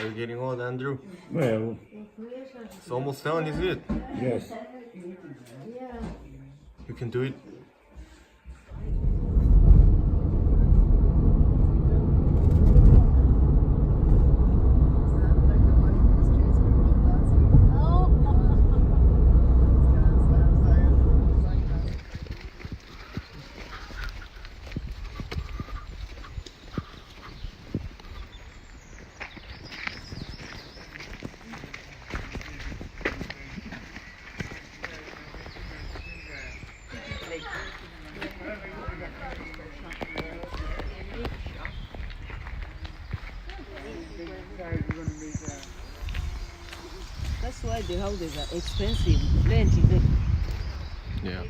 How are you getting on, Andrew? Well, It's almost done, is it? yes. You can do it. That's why the houses are expensive. Rent is Yeah.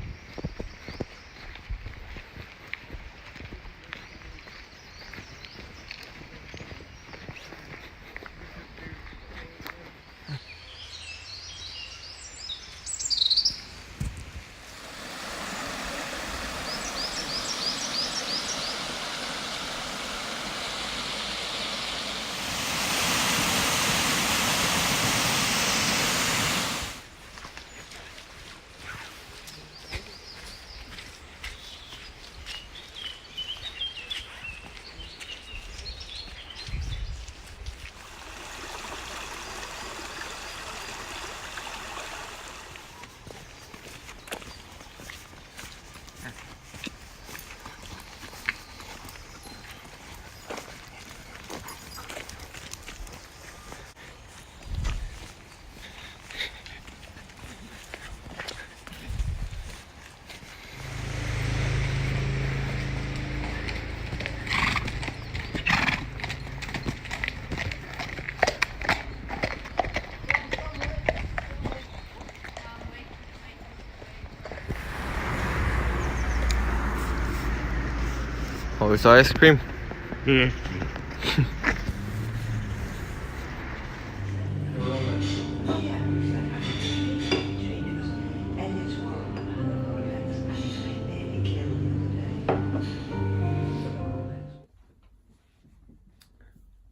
Oh, it's ice cream. Yes.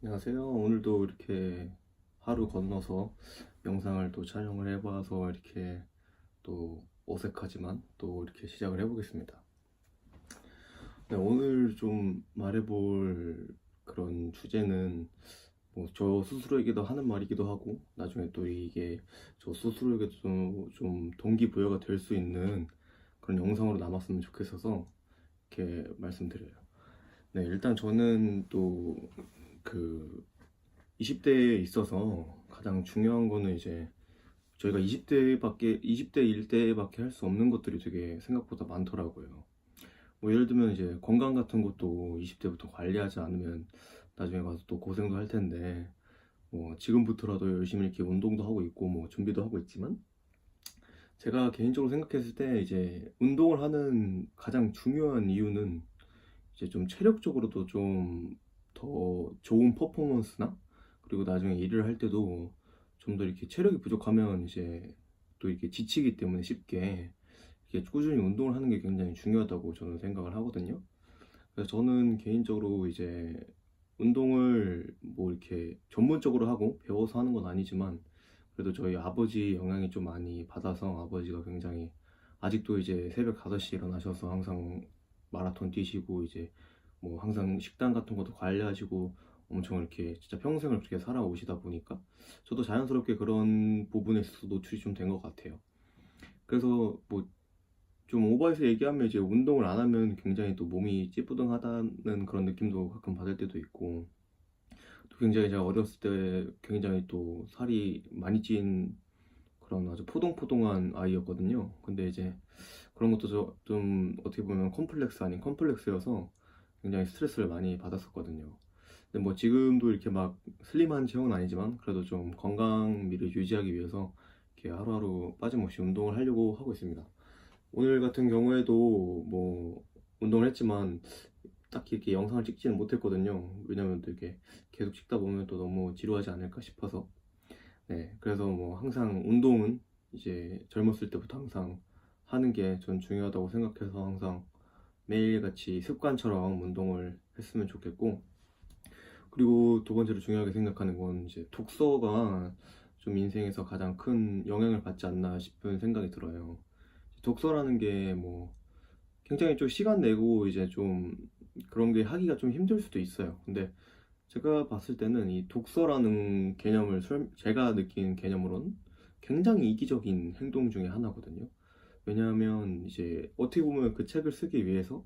안녕하세요. 오늘도 이렇게 하루 건너서 영상을 또 촬영을 해봐서 이렇게 또 어색하지만 또 이렇게 시작을 해보겠습니다. 네, 오늘 좀 말해볼 그런 주제는 뭐 저 스스로에게도 하는 말이기도 하고 나중에 또 이게 저 스스로에게도 좀 동기부여가 될 수 있는 그런 영상으로 남았으면 좋겠어서 이렇게 말씀드려요. 네, 일단 저는 또 그 20대에 있어서 가장 중요한 거는 이제 저희가 20대일 때밖에 할 수 없는 것들이 되게 생각보다 많더라고요. 뭐 예를 들면 이제 건강 같은 것도 20대부터 관리하지 않으면 나중에 가서 또 고생도 할 텐데 뭐 지금부터라도 열심히 이렇게 운동도 하고 있고 뭐 준비도 하고 있지만 제가 개인적으로 생각했을 때 이제 운동을 하는 가장 중요한 이유는 이제 좀 체력적으로도 좀 더 좋은 퍼포먼스나 그리고 나중에 일을 할 때도 좀 더 이렇게 체력이 부족하면 이제 또 이렇게 지치기 때문에 쉽게 이렇게 꾸준히 운동을 하는 게 굉장히 중요하다고 저는 생각을 하거든요. 그래서 저는 개인적으로 이제 운동을 뭐 이렇게 전문적으로 하고 배워서 하는 건 아니지만 그래도 저희 아버지 영향이 좀 많이 받아서 아버지가 굉장히 아직도 이제 새벽 5시에 일어나셔서 항상 마라톤 뛰시고 이제 뭐 항상 식단 같은 것도 관리하시고 엄청 이렇게 진짜 평생을 그렇게 살아오시다 보니까 저도 자연스럽게 그런 부분에 있어서 노출이 좀 된 것 같아요. 그래서 뭐 좀 오버해서 얘기하면 이제 운동을 안 하면 굉장히 또 몸이 찌뿌둥하다는 그런 느낌도 가끔 받을 때도 있고 또 굉장히 제가 어렸을 때 굉장히 또 살이 많이 찐 그런 아주 포동포동한 아이였거든요. 근데 이제 그런 것도 좀 어떻게 보면 컴플렉스 아닌 컴플렉스여서 굉장히 스트레스를 많이 받았었거든요. 근데 뭐 지금도 이렇게 막 슬림한 체형은 아니지만 그래도 좀 건강미를 유지하기 위해서 이렇게 하루하루 빠짐없이 운동을 하려고 하고 있습니다. 오늘 같은 경우에도 뭐 운동을 했지만 딱히 이렇게 영상을 찍지는 못했거든요. 왜냐면 또 이렇게 계속 찍다 보면 또 너무 지루하지 않을까 싶어서. 네, 그래서 뭐 항상 운동은 이제 젊었을 때부터 항상 하는 게 전 중요하다고 생각해서 항상 매일같이 습관처럼 운동을 했으면 좋겠고 그리고 두 번째로 중요하게 생각하는 건 이제 독서가 좀 인생에서 가장 큰 영향을 받지 않나 싶은 생각이 들어요. 독서라는 게 뭐 굉장히 좀 시간 내고 이제 좀 그런 게 하기가 좀 힘들 수도 있어요. 근데 제가 봤을 때는 이 독서라는 개념을 제가 느낀 개념으로는 굉장히 이기적인 행동 중에 하나거든요. 왜냐하면 이제 어떻게 보면 그 책을 쓰기 위해서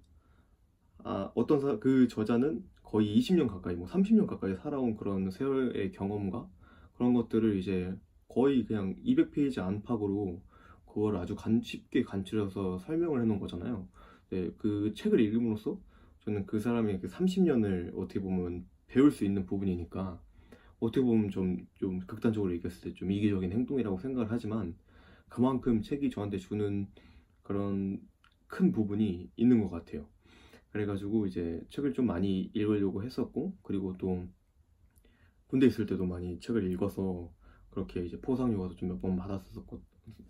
그 저자는 거의 20년 가까이, 뭐 30년 가까이 살아온 그런 세월의 경험과 그런 것들을 이제 거의 그냥 200페이지 안팎으로 그걸 아주 쉽게 간추려서 설명을 해놓은 거잖아요. 네, 그 책을 읽음으로써 저는 그 사람의 그 30년을 어떻게 보면 배울 수 있는 부분이니까 어떻게 보면 좀 극단적으로 얘기했을 때 좀 이기적인 행동이라고 생각을 하지만 그만큼 책이 저한테 주는 그런 큰 부분이 있는 것 같아요. 그래가지고 이제 책을 좀 많이 읽으려고 했었고, 그리고 또 군대 있을 때도 많이 책을 읽어서 그렇게 이제 포상휴가도 좀 몇 번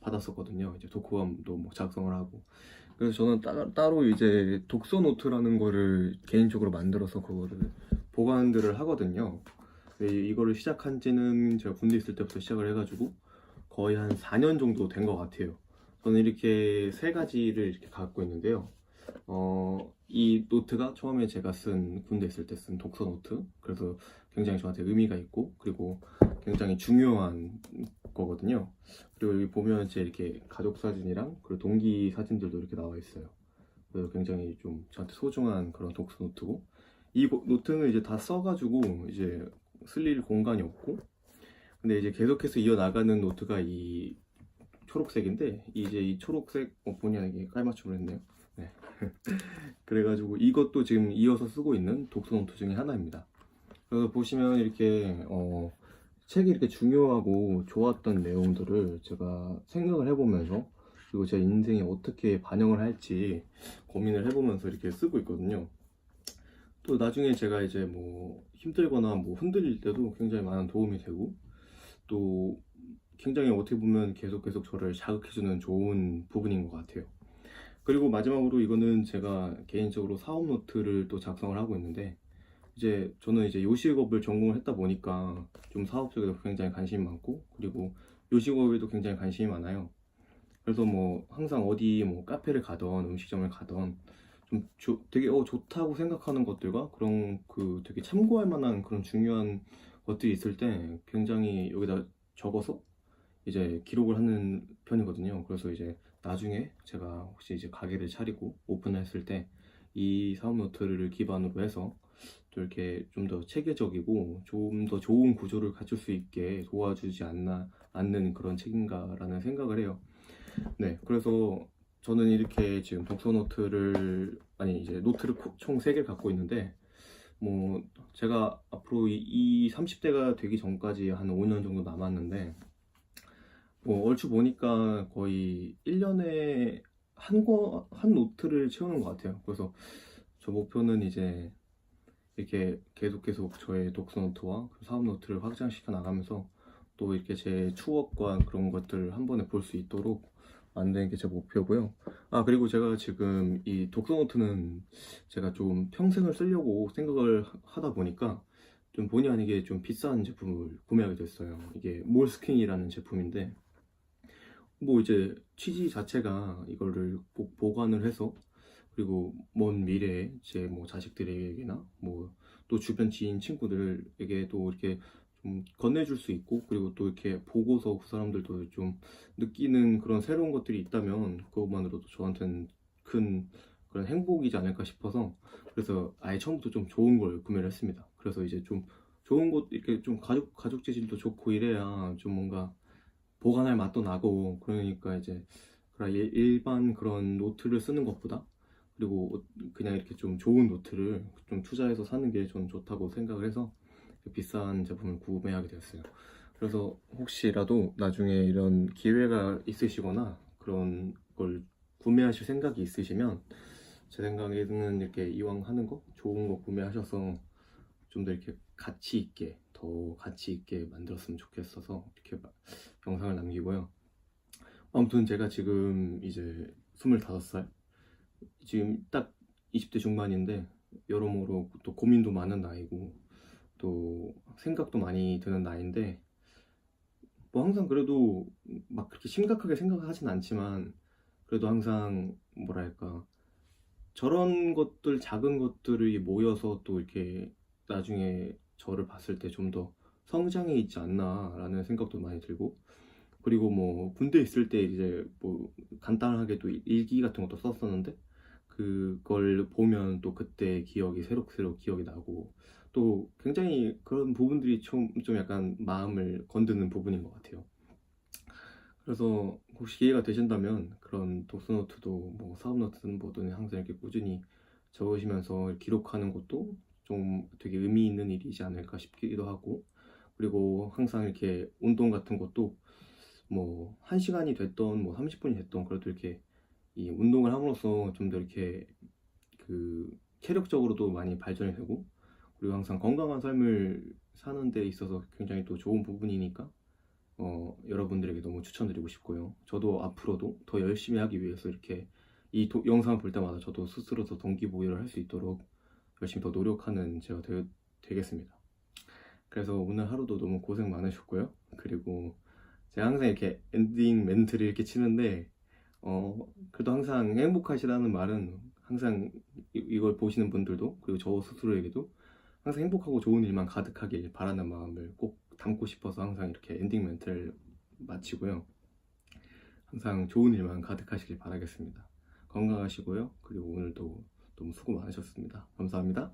받았었거든요. 이제 독후감도 뭐 작성을 하고. 그래서 저는 따로 이제 독서 노트라는 거를 개인적으로 만들어서 그거를 보관들을 하거든요. 이거를 시작한 지는 제가 군대 있을 때부터 시작을 해가지고 거의 한 4년 정도 된 것 같아요. 저는 이렇게 세 가지를 이렇게 갖고 있는데요. 이 노트가 처음에 제가 군대 있을 때 쓴 독서 노트. 그래서 굉장히 저한테 의미가 있고, 그리고 굉장히 중요한 거거든요. 그리고 여기 보면 제 이렇게 가족 사진이랑 그리고 동기 사진들도 이렇게 나와 있어요. 그래서 굉장히 좀 저한테 소중한 그런 독서 노트고, 이 노트는 이제 다 써가지고 이제 쓸 일 공간이 없고, 근데 이제 계속해서 이어나가는 노트가 이 초록색인데, 이제 이 초록색, 본의 아니게 깔맞춤을 했네요. 네. 그래가지고 이것도 지금 이어서 쓰고 있는 독서 노트 중에 하나입니다. 그래서 보시면 이렇게 책이 이렇게 중요하고 좋았던 내용들을 제가 생각을 해보면서, 그리고 제 인생에 어떻게 반영을 할지 고민을 해보면서 이렇게 쓰고 있거든요. 또 나중에 제가 이제 뭐 힘들거나 뭐 흔들릴 때도 굉장히 많은 도움이 되고, 또 굉장히 어떻게 보면 계속 저를 자극해주는 좋은 부분인 것 같아요. 그리고 마지막으로 이거는 제가 개인적으로 사업 노트를 또 작성을 하고 있는데, 이제 저는 이제 요식업을 전공을 했다 보니까 좀 사업 쪽에도 굉장히 관심이 많고, 그리고 요식업에도 굉장히 관심이 많아요. 그래서 뭐 항상 어디 뭐 카페를 가던 음식점을 가던 좀 되게 좋다고 생각하는 것들과 그런 그 되게 참고할 만한 그런 중요한 것들이 있을 때 굉장히 여기다 적어서 이제 기록을 하는 편이거든요. 그래서 이제 나중에 제가 혹시 이제 가게를 차리고 오픈했을 때 이 사업 노트를 기반으로 해서 또 이렇게 좀 더 체계적이고 좀 더 좋은 구조를 갖출 수 있게 도와주지 않는 그런 책인가라는 생각을 해요. 네, 그래서 저는 이렇게 지금 독서 노트를, 아니 이제 노트를 총 3개를 갖고 있는데, 뭐 제가 앞으로 이 30대가 되기 전까지 한 5년 정도 남았는데, 뭐 얼추 보니까 거의 1년에 한 노트를 채우는 것 같아요. 그래서 저 목표는 이제 이렇게 계속 저의 독서 노트와 사업 노트를 확장시켜 나가면서 또 이렇게 제 추억과 그런 것들을 한 번에 볼 수 있도록 만드는 게 제 목표고요. 그리고 제가 지금 이 독서 노트는 제가 좀 평생을 쓰려고 생각을 하다 보니까 좀 본의 아니게 좀 비싼 제품을 구매하게 됐어요. 이게 몰스킨이라는 제품인데, 뭐 이제 취지 자체가 이거를 보관을 해서, 그리고 먼 미래에 제 뭐 자식들에게나 뭐 또 주변 지인 친구들에게도 이렇게 좀 건네줄 수 있고, 그리고 또 이렇게 보고서 그 사람들도 좀 느끼는 그런 새로운 것들이 있다면 그것만으로도 저한테는 큰 그런 행복이지 않을까 싶어서, 그래서 아예 처음부터 좀 좋은 걸 구매를 했습니다. 그래서 이제 좀 좋은 것, 이렇게 좀 가죽 재질도 좋고 이래야 좀 뭔가 보관할 맛도 나고, 그러니까 이제 그런 일반 그런 노트를 쓰는 것보다, 그리고 그냥 이렇게 좀 좋은 노트를 좀 투자해서 사는 게 전 좋다고 생각을 해서 비싼 제품을 구매하게 되었어요. 그래서 혹시라도 나중에 이런 기회가 있으시거나 그런 걸 구매하실 생각이 있으시면, 제 생각에는 이렇게 이왕 하는 거 좋은 거 구매하셔서 좀 더 이렇게 더 가치 있게 만들었으면 좋겠어서 이렇게 영상을 남기고요. 아무튼 제가 지금 이제 25살, 지금 딱 20대 중반인데 여러모로 또 고민도 많은 나이고, 또 생각도 많이 드는 나이인데, 뭐 항상 그래도 막 그렇게 심각하게 생각하진 않지만, 그래도 항상 뭐랄까, 저런 것들, 작은 것들이 모여서 또 이렇게 나중에 저를 봤을 때 좀 더 성장해 있지 않나라는 생각도 많이 들고, 그리고 뭐 군대 있을 때 이제 뭐 간단하게 또 일기 같은 것도 썼었는데, 그걸 보면 또 그때 기억이 새록새록 기억이 나고, 또 굉장히 그런 부분들이 좀 약간 마음을 건드는 부분인 것 같아요. 그래서 혹시 기회가 되신다면 그런 독서노트도 뭐 사업노트든 뭐든 항상 이렇게 꾸준히 적으시면서 기록하는 것도 좀 되게 의미 있는 일이지 않을까 싶기도 하고, 그리고 항상 이렇게 운동 같은 것도 뭐 1시간이 됐던 뭐 30분이 됐던, 그래도 이렇게 이 운동을 함으로써 좀 더 이렇게 그 체력적으로도 많이 발전이 되고, 그리고 항상 건강한 삶을 사는 데 있어서 굉장히 또 좋은 부분이니까 여러분들에게 너무 추천드리고 싶고요. 저도 앞으로도 더 열심히 하기 위해서 이렇게 영상을 볼 때마다 저도 스스로 더 동기부여를 할 수 있도록 열심히 더 노력하는 제가 되겠습니다. 그래서 오늘 하루도 너무 고생 많으셨고요. 그리고 제가 항상 이렇게 엔딩 멘트를 이렇게 치는데, 그래도 항상 행복하시라는 말은 항상 이걸 보시는 분들도, 그리고 저 스스로에게도 항상 행복하고 좋은 일만 가득하길 바라는 마음을 꼭 담고 싶어서 항상 이렇게 엔딩 멘트를 마치고요. 항상 좋은 일만 가득하시길 바라겠습니다. 건강하시고요. 그리고 오늘도 너무 수고 많으셨습니다. 감사합니다.